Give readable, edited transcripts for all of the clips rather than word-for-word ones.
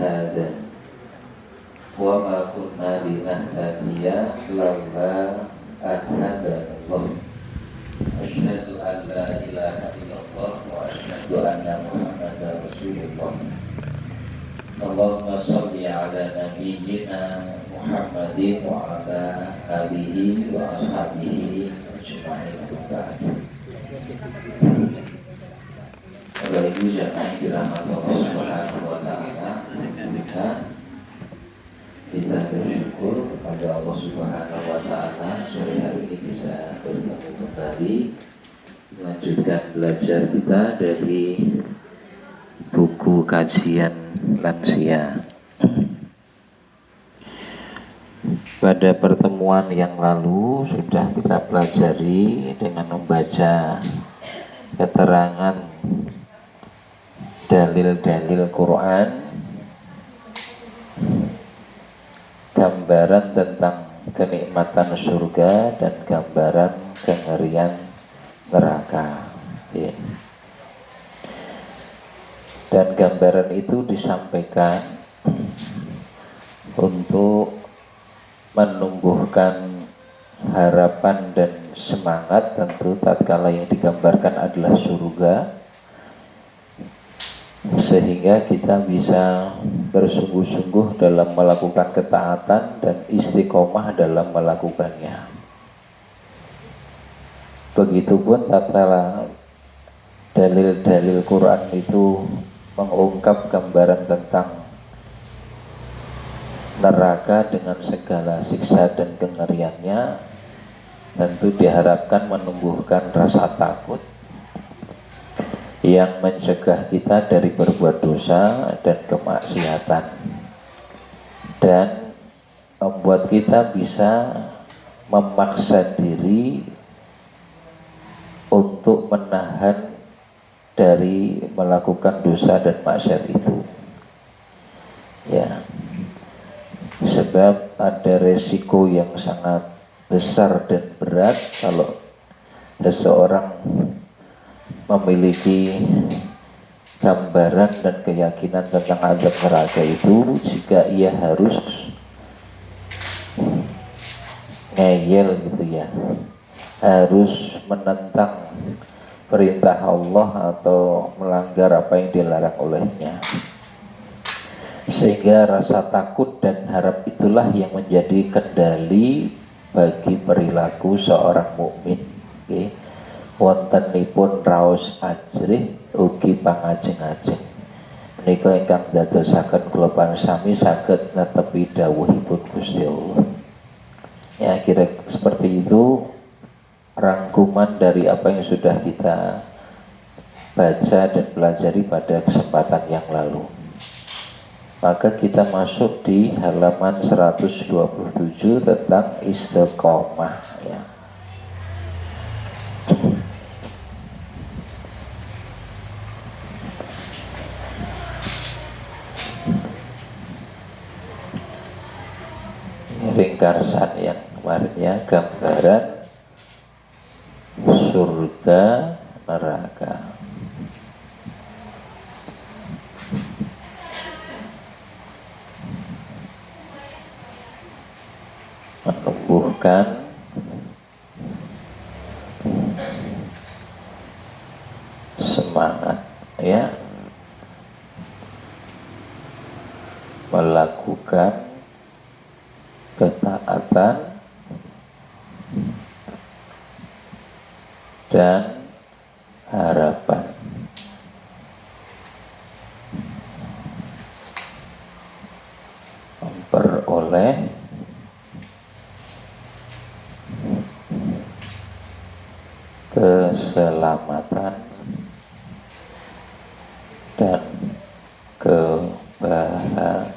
هذا وما كنا لنهتدي لولا أن هدانا الله أشهد أن لا إله إلا الله وأشهد أن محمدا رسول الله اللهم صل على نبينا محمد وعلى آله وأصحابه أجمعين وبعد. Bapak Ibu jamaah dirahmati Allah Subhanahu wa taala, kita bersyukur kepada Allah Subhanahu wa taala sore hari ini bisa bertemu kembali melanjutkan belajar kita dari buku kajian lansia. Pada pertemuan yang lalu sudah kita pelajari dengan membaca keterangan dalil-dalil Quran, gambaran tentang kenikmatan surga dan gambaran kengerian neraka. Dan gambaran itu disampaikan untuk menumbuhkan harapan dan semangat, tentu tatkala yang digambarkan adalah surga, sehingga kita bisa bersungguh-sungguh dalam melakukan ketaatan dan istiqomah dalam melakukannya. Begitupun tatkala dalil-dalil Quran itu mengungkap gambaran tentang neraka dengan segala siksa dan kengeriannya, tentu diharapkan menumbuhkan rasa takut yang mencegah kita dari berbuat dosa dan kemaksiatan, dan membuat kita bisa memaksa diri untuk menahan dari melakukan dosa dan maksiat itu. Ya, sebab ada resiko yang sangat besar dan berat kalau seseorang memiliki gambaran dan keyakinan tentang azab neraka itu, jika ia harus ngeyel gitu ya, harus menentang perintah Allah atau melanggar apa yang dilarang olehnya, sehingga rasa takut dan harap itulah yang menjadi kendali bagi perilaku seorang mukmin. Wontenipun raos ajrih ugi pangajeng-ajeng menika ingkang dadosaken kula pansami saged netepi dawuhipun Gusti Allah. Ya, kira seperti itu rangkuman dari apa yang sudah kita baca dan pelajari pada kesempatan yang lalu. Maka kita masuk di halaman 127 tentang istiqomah, ya. Ringkasan yang kemarinnya gambaran surga neraka. Menumbuhkan semangat, ya, melakukan ketaatan dan harapan. Memperoleh keselamatan dan kebahagiaan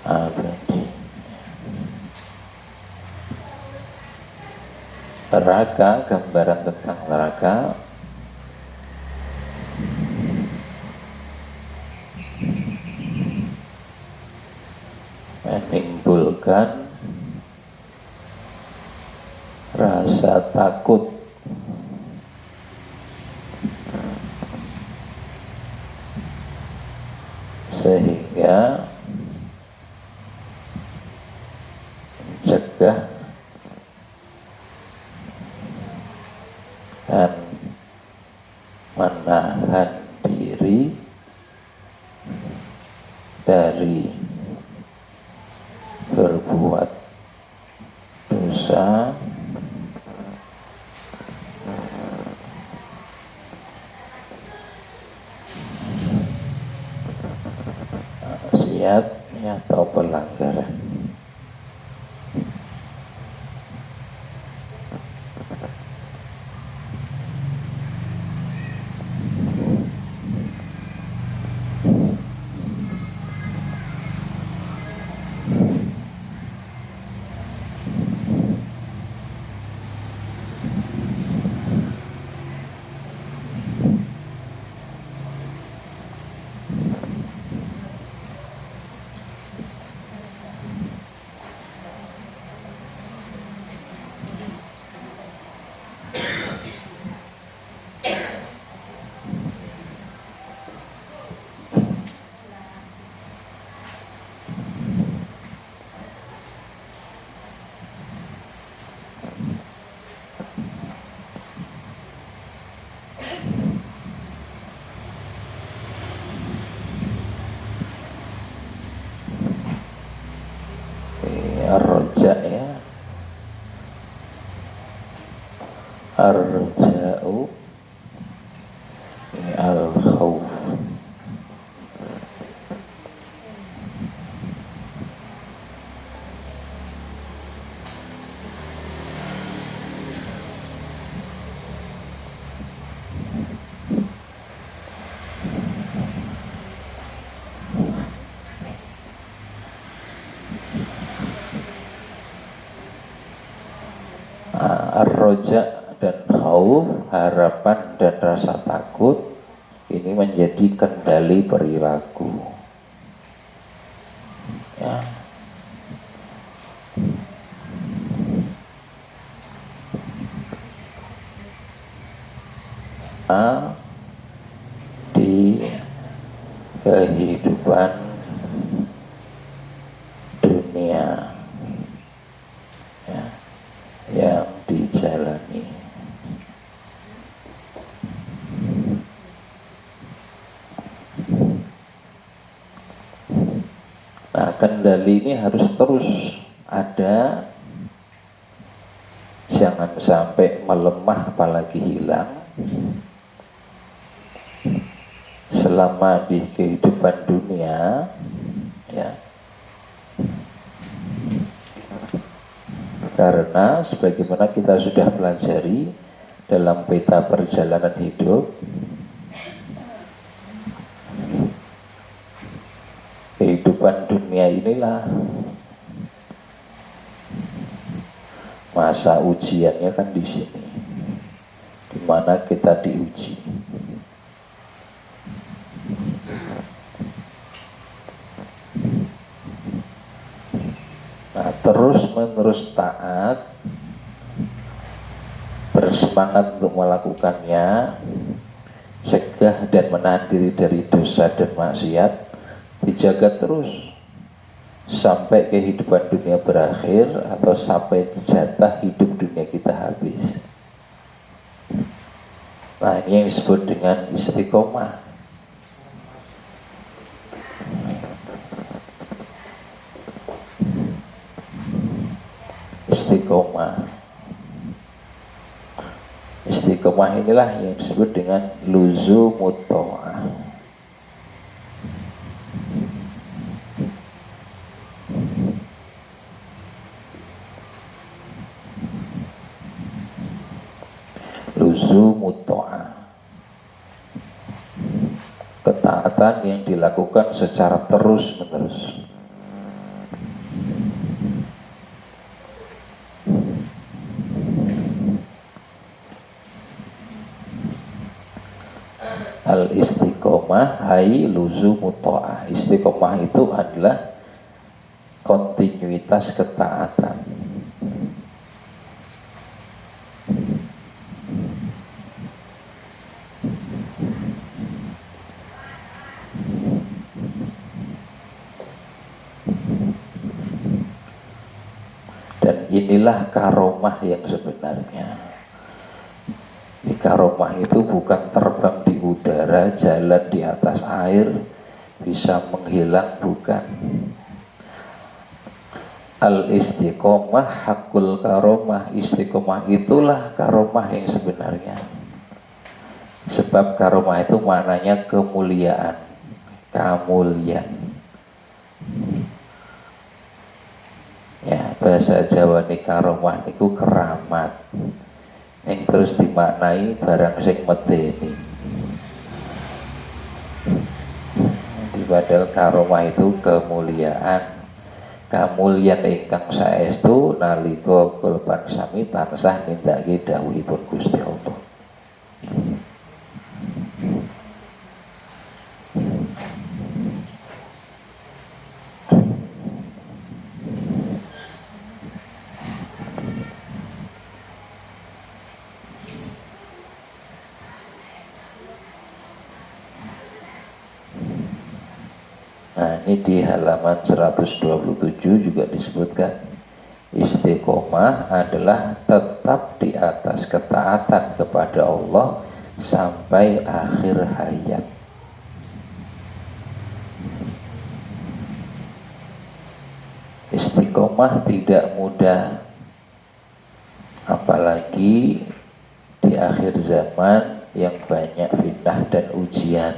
abadi. Neraka, gambaran tentang neraka menimbulkan rasa takut sehingga mencegah dan menahan diri dari berbuat dosa maksiat atau pelanggaran. Ar-roja ya, ar-roja'u ini al-khawf. Ar-roja dan khauf, harapan dan rasa takut, ini menjadi kendali perilaku ya. Di kehidupan dunia ya, yang dijalani. Nah, kendali ini harus terus ada, jangan sampai melemah apalagi hilang selama di kehidupan dunia ya. Karena sebagaimana kita sudah pelajari dalam peta perjalanan hidup, kehidupan dunia inilah masa ujiannya kan di sini, di mana kita diuji. Nah, terus-menerus taat, bersemangat untuk melakukannya, cegah dan menahan diri dari dosa dan maksiat, dijaga terus sampai kehidupan dunia berakhir atau sampai jatah hidup dunia kita habis. Nah, ini yang disebut dengan istiqomah. Istiqomah inilah yang disebut dengan luzumut tha'ah. Luzumut tha'ah, ketaatan yang dilakukan secara terus-menerus. Al-istiqomah hai luzumut tha'ah. Istiqomah itu adalah kontinuitas ketaatan. Inilah karomah yang sebenarnya. Di karomah itu bukan terbang di udara, jalan di atas air, bisa menghilang, bukan. Al-istiqomah hakul karomah. Istiqomah itulah karomah yang sebenarnya. Sebab karomah itu maknanya kemuliaan, kamulian. Ya, bahasa Jawa ini karomah niku keramat. Yang terus dimaknai barang sing medeni. Padahal karomah itu kemuliaan. Kamulyan ingkang saestu nalika kulpan sami tansah nindakake dawuhipun Gusti Allah. Nah, ini di halaman 127 juga disebutkan istiqomah adalah tetap di atas ketaatan kepada Allah sampai akhir hayat. Istiqomah tidak mudah, apalagi di akhir zaman yang banyak fitnah dan ujian.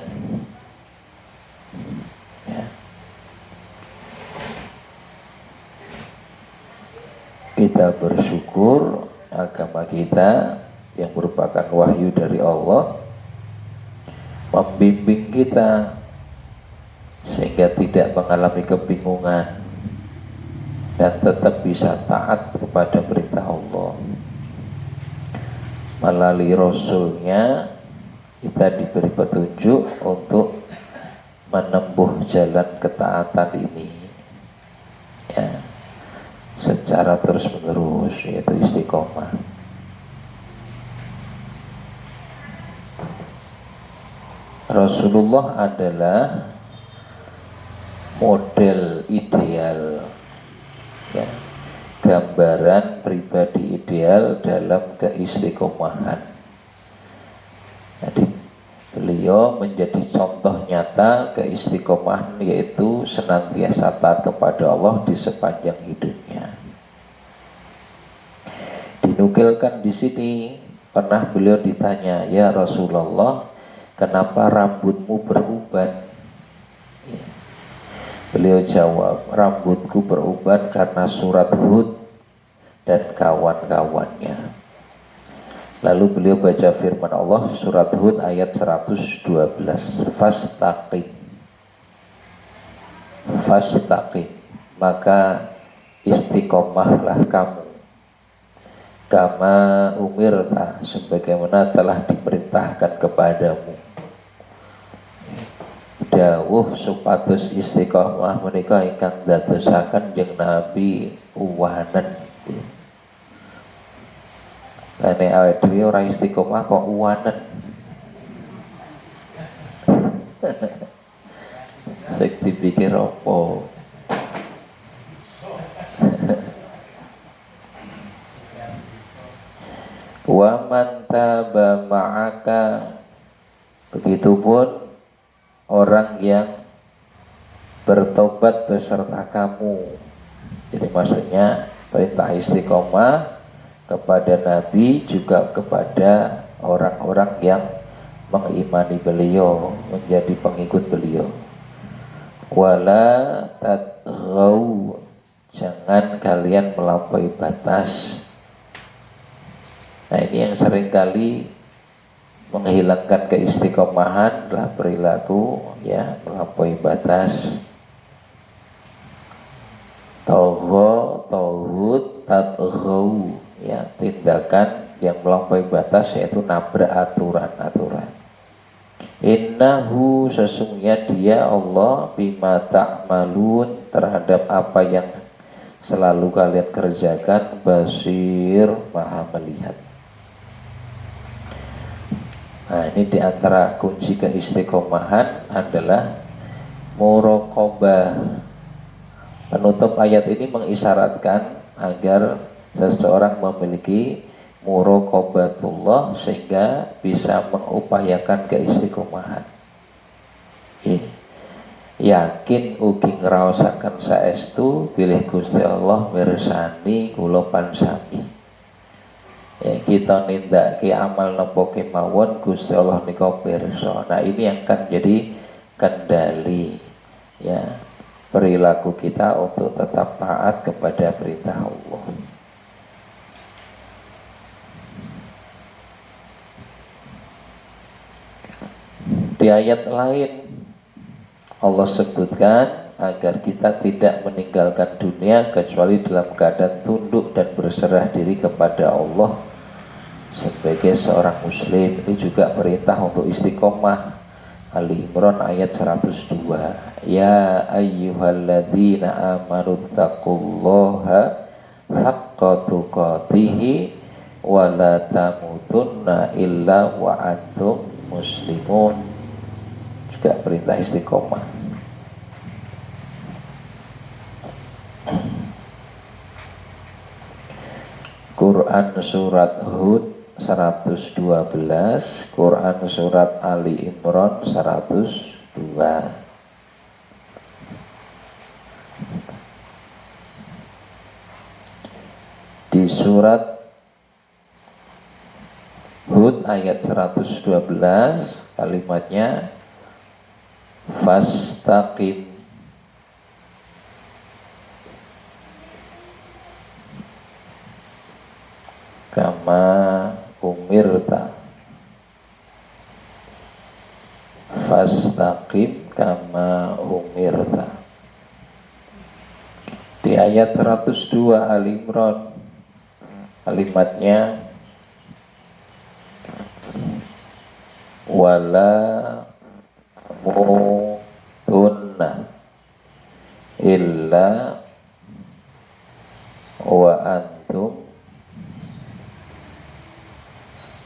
Kita bersyukur agama kita yang merupakan wahyu dari Allah membimbing kita sehingga tidak mengalami kebingungan dan tetap bisa taat kepada perintah Allah. Melalui Rasulnya kita diberi petunjuk untuk menempuh jalan ketaatan ini, ya, secara terus menerus, yaitu istiqomah. Rasulullah adalah model ideal, ya, gambaran pribadi ideal dalam keistiqomahan. Jadi beliau menjadi contoh nyata keistiqomahan, yaitu senantiasa taat kepada Allah di sepanjang hidupnya. Dinukilkan di sini, pernah beliau ditanya, "Ya Rasulullah, kenapa rambutmu beruban?" Ya. Beliau jawab, "Rambutku beruban karena surat Hud dan kawan-kawannya." Lalu beliau baca firman Allah surat Hud ayat 112, Fastaqim, fastaqim, maka istiqomahlah kamu, kama umirta, sebagaimana telah diperintahkan kepadamu. Dawuh supados istiqomah menika ingkang dadosaken jeung Nabi uwanen. Lane awake dhewe ora istiqomah kok uwanen. Sik dipikir apa? Wa man taba ma'aka, begitupun orang yang bertobat beserta kamu. Jadi maksudnya perintah istiqomah kepada Nabi juga kepada orang-orang yang mengimani beliau, menjadi pengikut beliau. Wala tadghaw, jangan kalian melampaui batas. Nah, ini yang seringkali menghilangkan keistiqomahan adalah perilaku, ya, melampaui batas. Tagha, tauhud, tadghaw, ya, tindakan yang melampaui batas, yaitu nabrak aturan-aturan. Innahu, sesungguhnya dia Allah, bima ta'malun, terhadap apa yang selalu kalian kerjakan, basir, maha melihat. Nah, ini diantara kunci keistiqomahan adalah muraqabah. Penutup ayat ini mengisyaratkan agar seseorang memiliki muraqabatullah sehingga bisa mengupayakan keistiqomahan. Yakin ugi ngraosaken saestu bilih Gusti Allah mirsani kula pansami. Ya, kita nindakake amal napa kemawon Gusti Allah nika pirsa. Nah, ini yang akan jadi kendali ya perilaku kita untuk tetap taat kepada perintah Allah. Di ayat lain Allah sebutkan agar kita tidak meninggalkan dunia kecuali dalam keadaan tunduk dan berserah diri kepada Allah sebagai seorang muslim. Ini juga perintah untuk istiqomah. Ali Imran ayat 102. Ya ayyuhalladzina amanu taqullaha haqqa tuqatih wa la tamutunna illa wa antum muslimun. Juga perintah istiqomah. Quran surat Hud 112, Quran surat Ali Imran 102. Di surat Hud ayat 112 kalimatnya fastaqim kama umirta, fastaqim kama umirta. Di ayat 102 Ali Imran kalimatnya wala mutunna illa wa antum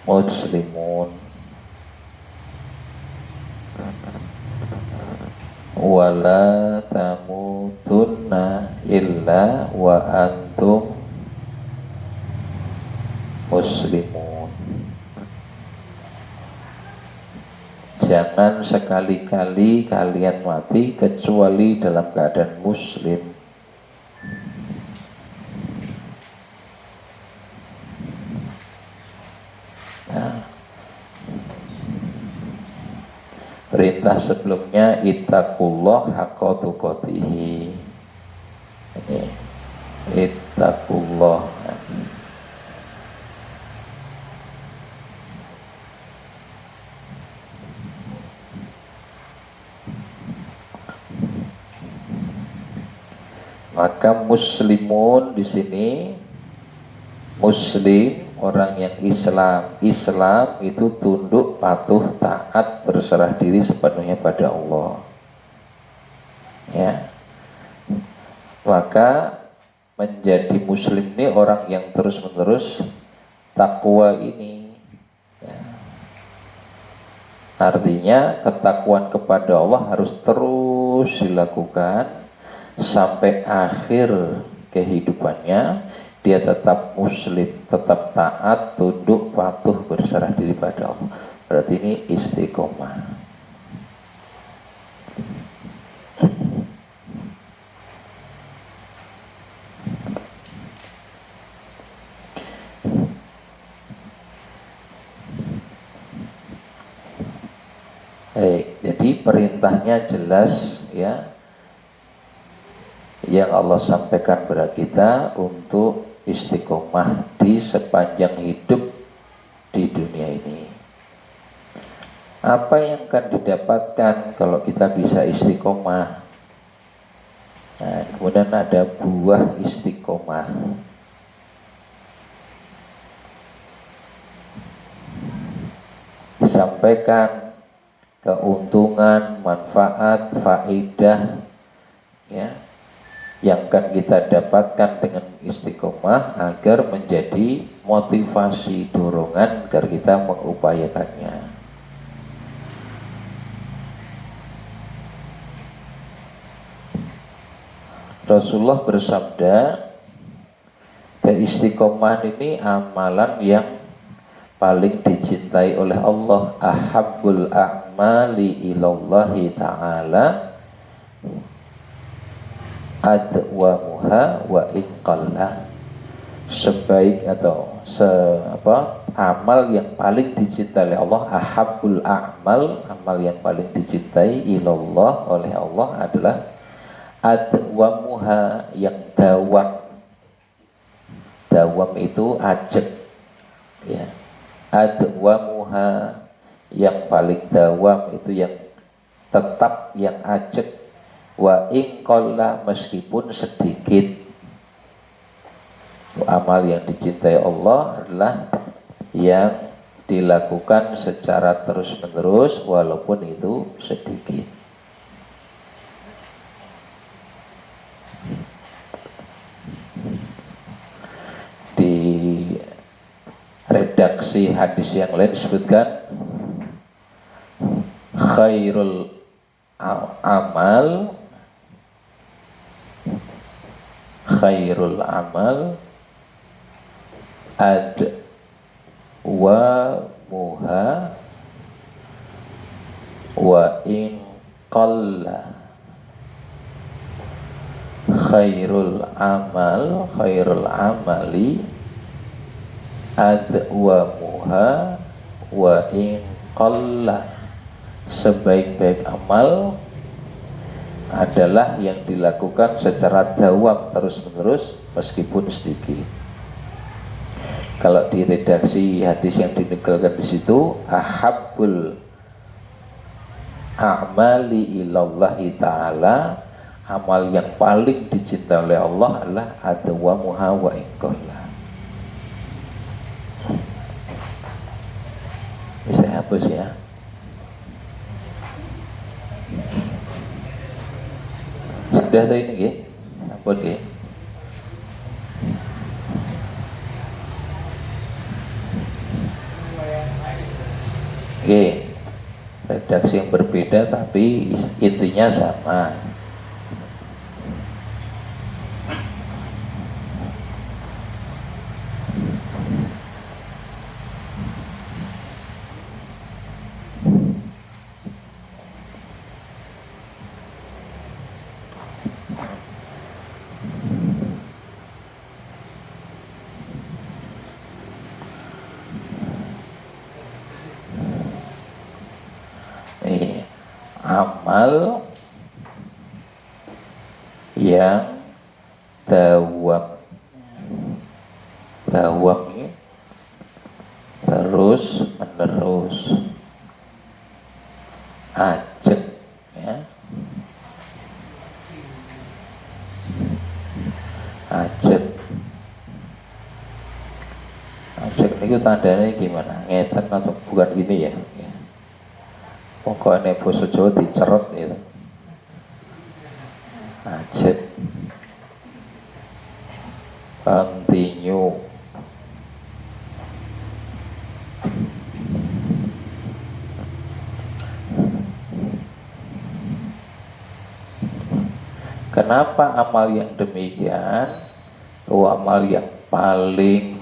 muslimun, wala tamutunna illa wa antum muslimun. Jangan sekali-kali kalian mati kecuali dalam keadaan muslim. Nah, perintah sebelumnya ittaqullah haqqa tuqatih. Ini ittaqullah. Maka muslimun di sini muslim orang yang Islam. Islam itu tunduk, patuh, taat, berserah diri sepenuhnya pada Allah. Ya. Maka menjadi muslim ini orang yang terus-menerus takwa ini. Ya. Artinya ketakwaan kepada Allah harus terus dilakukan sampai akhir kehidupannya. Dia tetap muslim, tetap taat, tunduk, patuh, berserah diri pada Allah. Berarti ini istiqomah. Jadi perintahnya jelas ya, yang Allah sampaikan kepada kita untuk istiqomah di sepanjang hidup di dunia ini. Apa yang akan didapatkan kalau kita bisa istiqomah? Nah, kemudian ada buah istiqomah. Disampaikan keuntungan, manfaat, faedah ya, yang akan kita dapatkan dengan istiqomah agar menjadi motivasi, dorongan agar kita mengupayakannya. Rasulullah bersabda Ya, istiqomah ini amalan yang paling dicintai oleh Allah. Ahabbul a'mali ilallahi ta'ala adwamuha wa inqalla. Sebaik atau amal yang paling dicintai oleh Allah, ahabbul a'mal, amal yang paling dicintai ilallah, oleh Allah adalah adwamuha, yang dawam. Dawam itu ajek, ya. Adwamuha, yang paling dawam itu yang tetap, yang ajek. Wa inqalla, meskipun sedikit. Amal yang dicintai Allah adalah yang dilakukan secara terus-menerus walaupun itu sedikit. Di redaksi hadis yang lain disebutkan khairul amal adwamuha wa in qalla. Khairul amali adwamuha wa in qalla. Sebaik-baik amal adalah yang dilakukan secara dawam, terus-menerus, meskipun sedikit. Kalau di redaksi hadis yang dinukulkan di situ, ahabbul a'mali ilallahi ta'ala, amal yang paling dicintai oleh Allah adalah adwamuha wa inqalla. Bisa hapus ya. Sudah tahu ini nggih? Ampun nggih. Oke, redaksi yang berbeda tapi intinya sama. Amal yang dawam ini terus menerus, ajek, ya, ajek itu tandanya gimana? Ngeten atau bukan gini ya? Pokoknya basa Jawa dicerot gitu. Ajek, continue. Kenapa amal yang demikian? Amal yang paling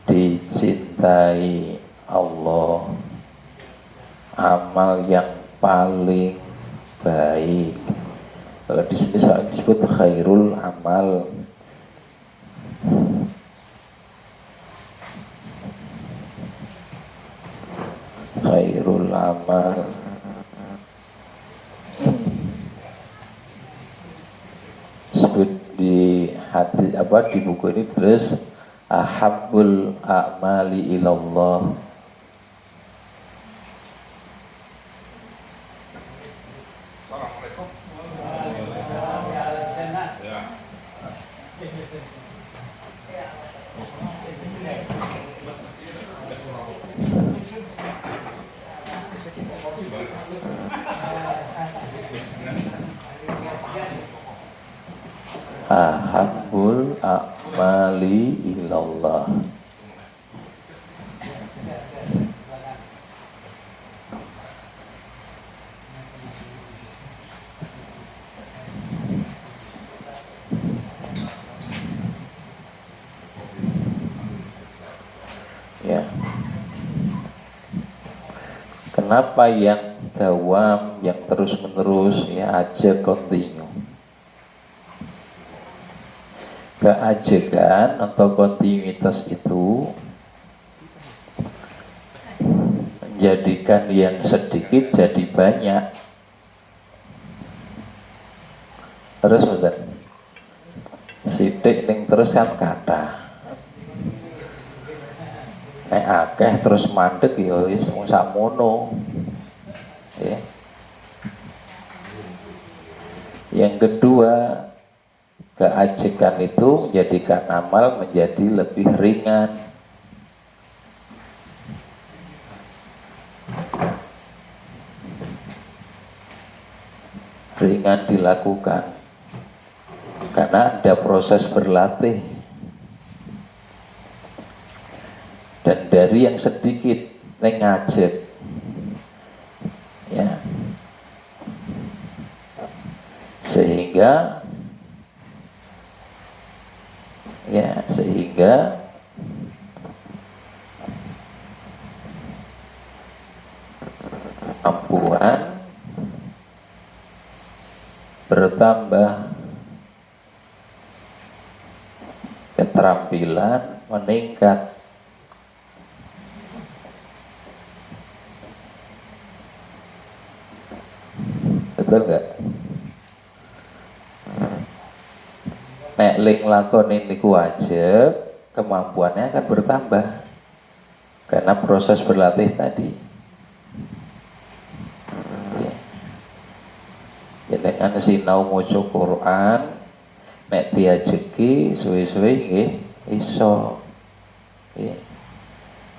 dicintai Allah, amal yang paling baik. Kalau di sini disebut khairul amal. Khairul amal. Sebut di hati di buku ini terus ahabbul a'mali ilallah. Ahabbul a'mali ilallah. Kenapa yang dawam, yang terus menerus, ya aja kontinu. Keajekan atau kontinuitas itu menjadikan yang sedikit jadi banyak. Terus betul. Sidik ning terus kan kata. Nek akeh terus mandek ya wis mung sakmono. Ya. Yang kedua, keajekan itu menjadikan amal menjadi lebih ringan. Ringan dilakukan karena ada proses berlatih. Dan dari yang sedikit ngajek, ya, sehingga kemampuan bertambah, keterampilan meningkat. Betul nggak? Nek ling lakoni niku wajib, kemampuannya akan bertambah karena proses berlatih tadi. Jenengan sinau maca Quran, nek diajeki suwe-suwe nggih iso. Nggih.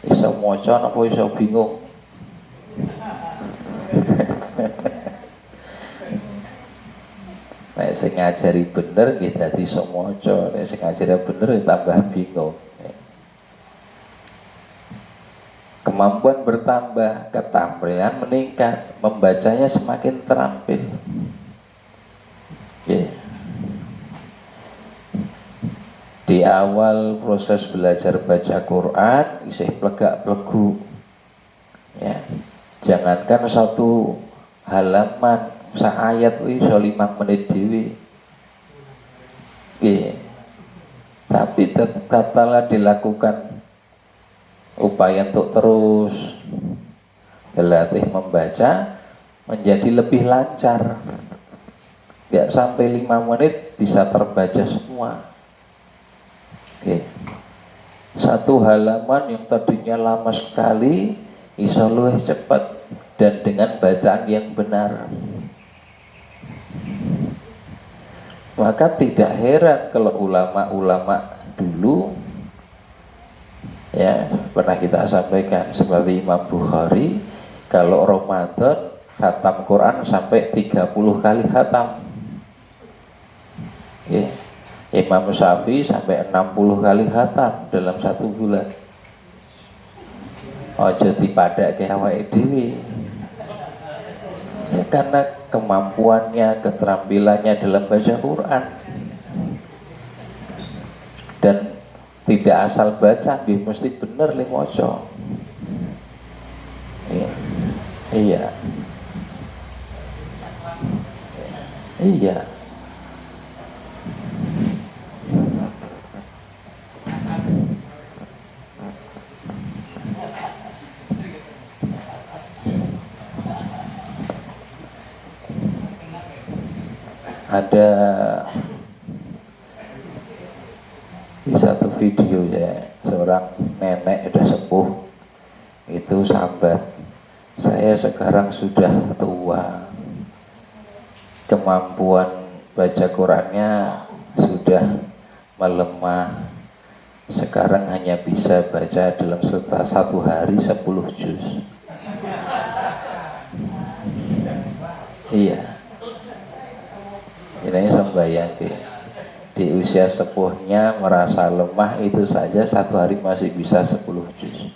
Iso maca napa iso bingung. Nek sing ngajari bener nggih dadi iso maca, nek sing ngajari bener tambah bingung. Kemampuan bertambah, keterampilan meningkat, membacanya semakin terampil. Yeah. Di awal proses belajar baca Quran isih plegak-plegu, ya. Jangankan satu halaman, sak ayat iso 5 menit dhewe. Yeah. Tapi tetaplah dilakukan upaya untuk terus berlatih membaca menjadi lebih lancar. Ya, sampai 5 menit bisa terbaca semua. Oke. Satu halaman yang tadinya lama sekali bisa luwih cepat dan dengan bacaan yang benar. Maka tidak heran kalau ulama-ulama dulu, ya, pernah kita sampaikan seperti Imam Bukhari, kalau Ramadan khatam Quran sampai 30 kali khatam. Ya. Imam Syafi'i sampai 60 kali khatam dalam 1 bulan. Ojo dipadake awake dhewe. Ya, karena kemampuannya, keterampilannya dalam baca Quran. Dan tidak asal baca, dia mesti bener le maca. Iya. Iya. Iya. Ada di satu video, ya, seorang nenek sudah sepuh itu sambat, saya sekarang sudah tua, kemampuan baca Qurannya sudah melemah, sekarang hanya bisa baca dalam satu hari 10 juz. Iya. Ini sembayang di usia sepuhnya merasa lemah, itu saja 1 hari masih bisa 10 juz.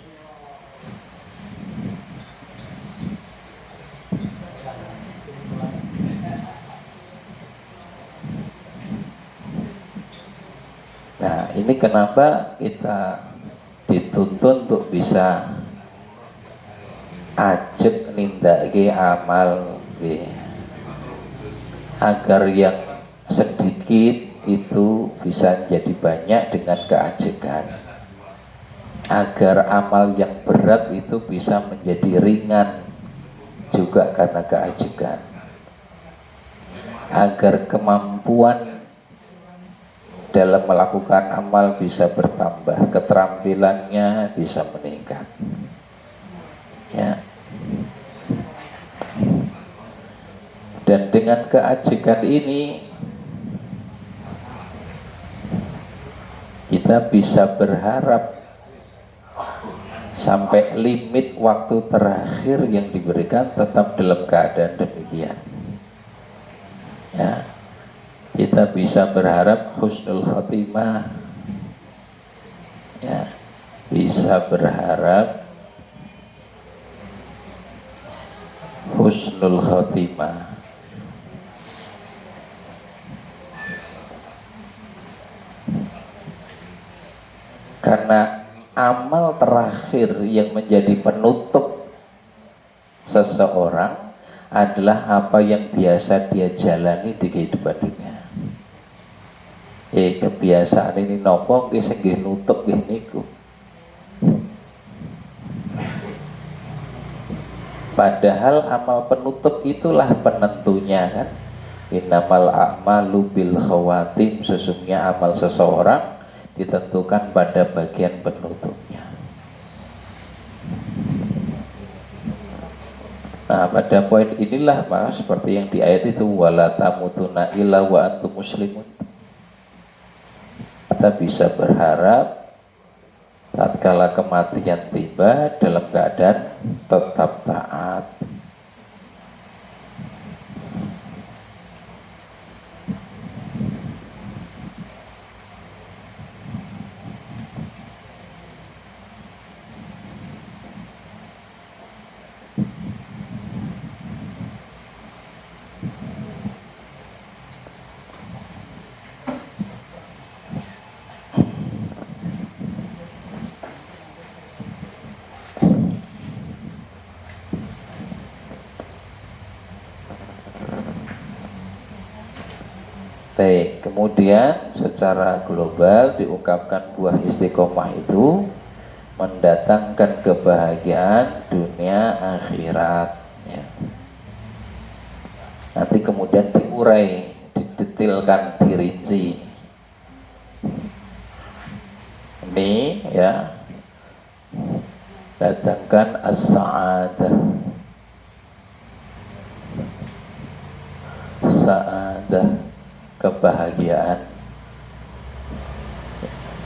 Nah, ini kenapa kita dituntun untuk bisa ajak nindakake amal nggih. Agar yang sedikit itu bisa jadi banyak dengan keajekan, agar amal yang berat itu bisa menjadi ringan juga karena keajekan, agar kemampuan dalam melakukan amal bisa bertambah, keterampilannya bisa meningkat ya. Dan dengan keajekan ini kita bisa berharap sampai limit waktu terakhir yang diberikan tetap dalam keadaan demikian ya. Kita bisa berharap husnul khotimah ya, bisa berharap husnul khotimah. Karena amal terakhir yang menjadi penutup seseorang adalah apa yang biasa dia jalani di kehidupan dunia. Kebiasaan ini nopo nggih sing nutup nggih niku. Padahal amal penutup itulah penentunya kan. Innamal a'malu bil khawatim, sesungguhnya amal seseorang ditentukan pada bagian penutupnya. Nah, pada poin inilah maka seperti yang di ayat itu wala tamutunna illa wa antum muslimun. Kita bisa berharap tatkala kematian tiba dalam keadaan tetap taat. Kemudian secara global diungkapkan buah istiqomah itu mendatangkan kebahagiaan dunia akhirat ya. Nanti kemudian diurai, didetilkan, dirinci. Ini ya, datangkan as-sa'adah, sa'adah, kebahagiaan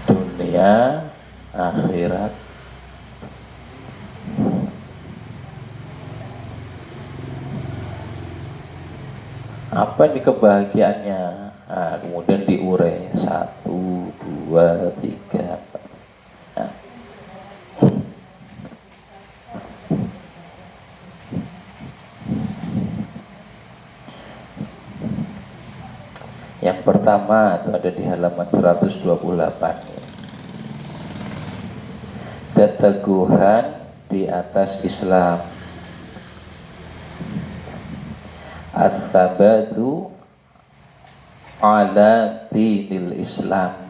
dunia akhirat. Apa nih kebahagiaannya? Nah, kemudian diurai 1, 2, 3. Nah. Yang pertama itu ada di halaman 128. Keteguhan di atas Islam. As-sabatu ala dinil Islam.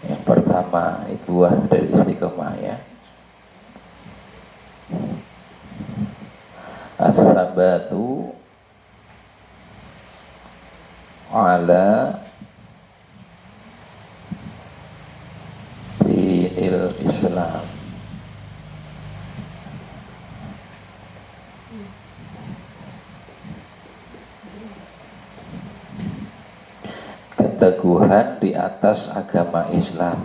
Yang pertama buah dari istiqomah ya. As-sabatu ala dinil Islam. Keteguhan di atas agama Islam.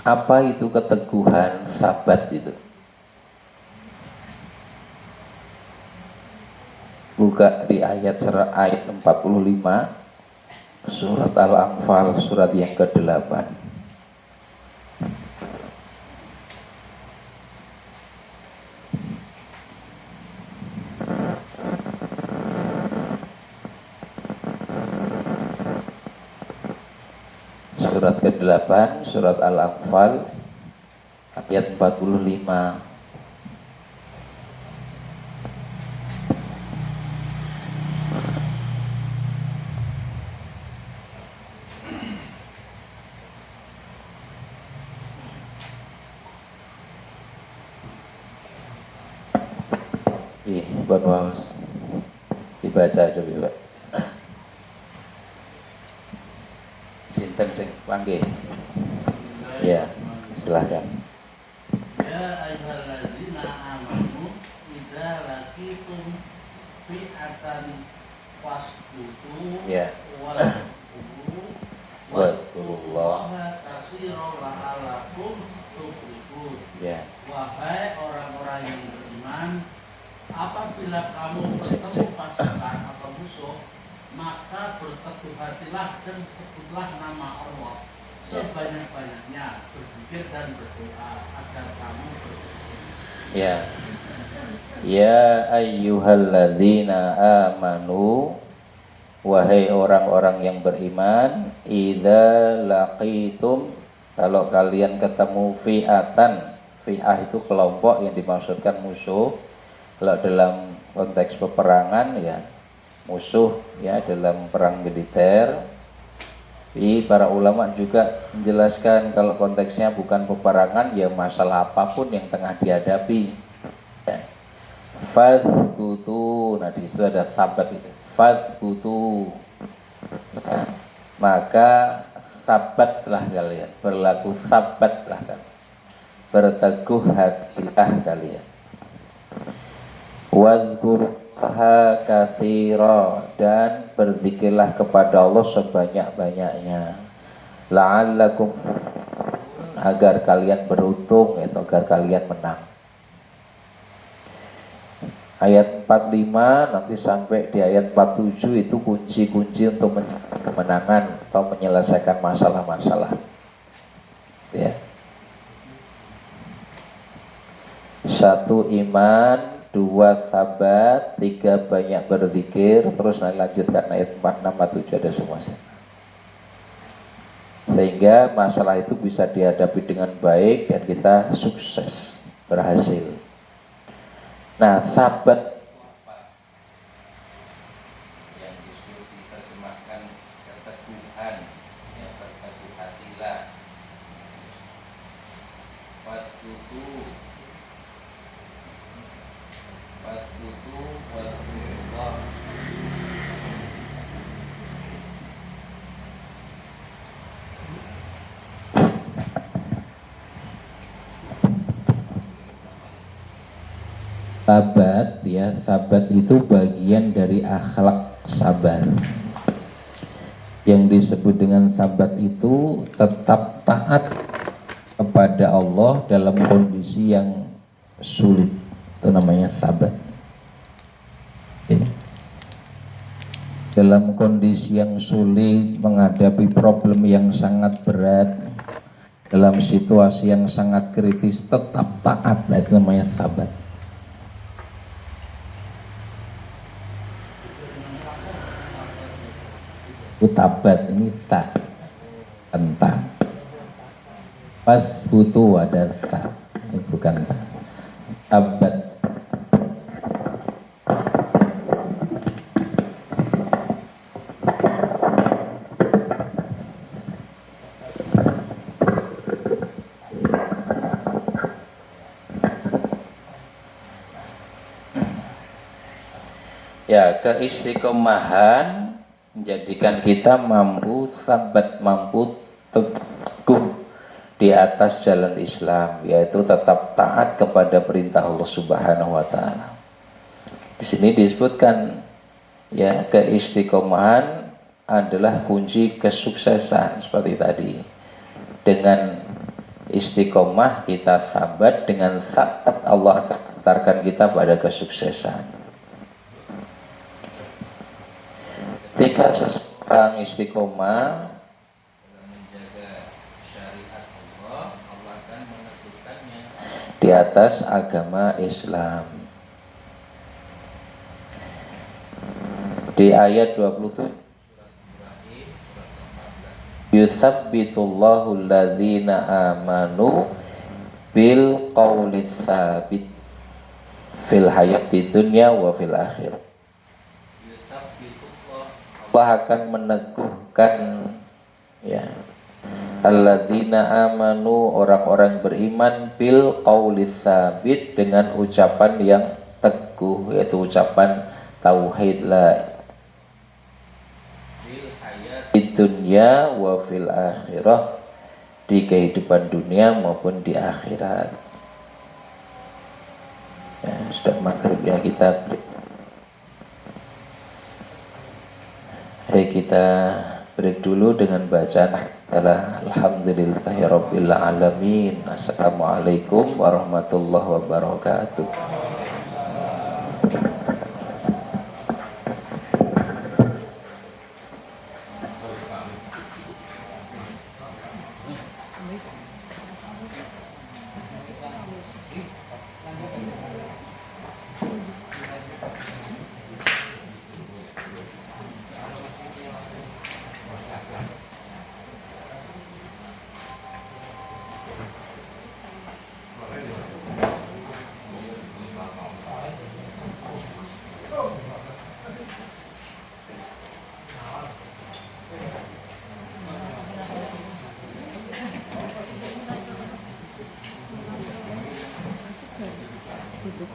Apa itu keteguhan, sabat itu? Buka di ayat 45 surat Al-Anfal, surat yang ke-8. Surat ke-8, surat Al-Anfal, ayat 45. Buat Waus dibaca aja Pak. Sinten sing panggih. Ya, silahkan. Ya ayyuhalladzina amanu idza laqitum fi'atan fasbutu Ya. wadkurullaha katsiran la'allakum tuflihun. Ya. Wahai orang-orang yang beriman, apabila kamu bertemu pasukan atau musuh, maka berteguh hatilah dan sebutlah nama Allah sebanyak-banyaknya, berzikir dan berdoa agar kamu bersyukur. Ya. Ya ayyuhalladzina amanu, wahai orang-orang yang beriman, idza laqitum, kalau kalian ketemu fi'atan, fi'ah itu kelompok yang dimaksudkan musuh. Kalau dalam konteks peperangan ya musuh ya dalam perang militer. Para ulama juga menjelaskan kalau konteksnya bukan peperangan ya masalah apapun yang tengah dihadapi. Ya. Fazbutu, nah di situ ada sabat itu. Fazbutu, ya. Maka sabatlah kalian, berlaku sabatlah kalian, berteguh hatilah kalian. Wadhkurha katsira, dan berzikirlah kepada Allah sebanyak-banyaknya. La'allakum, agar kalian beruntung atau agar kalian menang. Ayat 45 nanti sampai di ayat 47 itu kunci-kunci untuk kemenangan atau menyelesaikan masalah-masalah. Ya. 1 iman, 2 sabat, 3 banyak berzikir, terus lanjutkan ayat 4, 6, 7 ada semua. Sehingga masalah itu bisa dihadapi dengan baik dan kita sukses, berhasil. Nah, sabat yang disebut diterjemahkan keteguhan, yang berteguh hatilah. Wasbutu wadhkurullah. Sabat ya, sabat itu bagian dari akhlak sabar. Yang disebut dengan sabat itu tetap taat kepada Allah dalam kondisi yang sulit, itu namanya sabat. Ya. Dalam kondisi yang sulit, menghadapi problem yang sangat berat, dalam situasi yang sangat kritis, tetap taat, nah itu namanya sabat. Utabat ini tak entah. Pas butuh ada tak, bukan tak. Tabat. Ya, keistiqomahan menjadikan kita mampu sabat, mampu teguh di atas jalan Islam, yaitu tetap taat kepada perintah Allah Subhanahu wa taala. Di sini disebutkan ya, keistiqomahan adalah kunci kesuksesan seperti tadi. Dengan istiqomah kita sabat, dengan sabat Allah akan mengantarkan kita pada kesuksesan. Ketika seseorang istiqomah dalam menjaga syariat Allah, Allah akan menentukannya di atas agama Islam. Di ayat 27 surat Ibrahim, surat ke-14. Yusabbitullahu alladzina amanu bil qaulis sabit fil hayati dunya wa fil akhirah. Allah akan meneguhkan ya alladzina amanu, orang-orang beriman, bil qaulis sabit, dengan ucapan yang teguh, yaitu ucapan tauhid la di dunia wa fil akhirah, di kehidupan dunia maupun di akhirat. Ya, sudah maghrib ya, kita break. Kita break dulu dengan bacaan adalah alhamdulillahirabbil alamin. Assalamualaikum warahmatullahi wabarakatuh. Tutup.